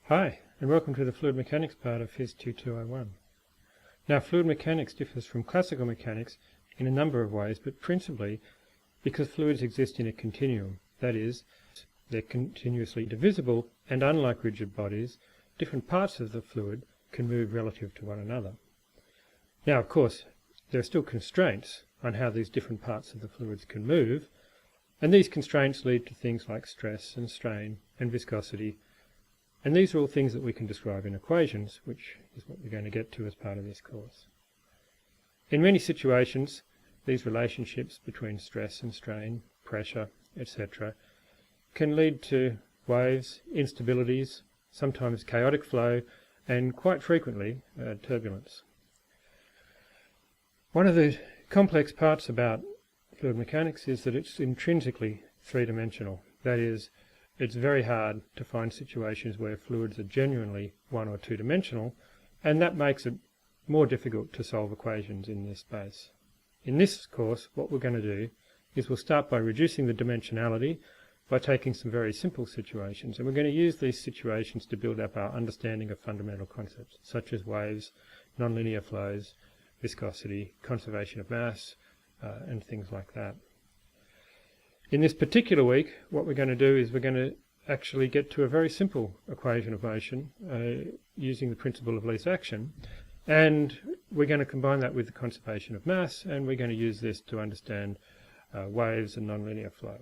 Hi, and welcome to the fluid mechanics part of Phys 2201. Now, fluid mechanics differs from classical mechanics in a number of ways, but principally because fluids exist in a continuum. That is, they're continuously divisible, and unlike rigid bodies, different parts of the fluid can move relative to one another. Now, of course, there are still constraints on how these different parts of the fluids can move, and these constraints lead to things like stress and strain and viscosity. And these are all things that we can describe in equations, which is what we're going to get to as part of this course. In many situations, these relationships between stress and strain, pressure, etc., can lead to waves, instabilities, sometimes chaotic flow, and quite frequently turbulence. One of the complex parts about fluid mechanics is that it's intrinsically three-dimensional. That is, it's very hard to find situations where fluids are genuinely one- or two-dimensional, and that makes it more difficult to solve equations in this space. In this course, what we're going to do is we'll start by reducing the dimensionality by taking some very simple situations, and we're going to use these situations to build up our understanding of fundamental concepts, such as waves, nonlinear flows, viscosity, conservation of mass, and things like that. In this particular week, what we're going to do is we're going to actually get to a very simple equation of motion using the principle of least action, and we're going to combine that with the conservation of mass, and we're going to use this to understand waves and nonlinear flow.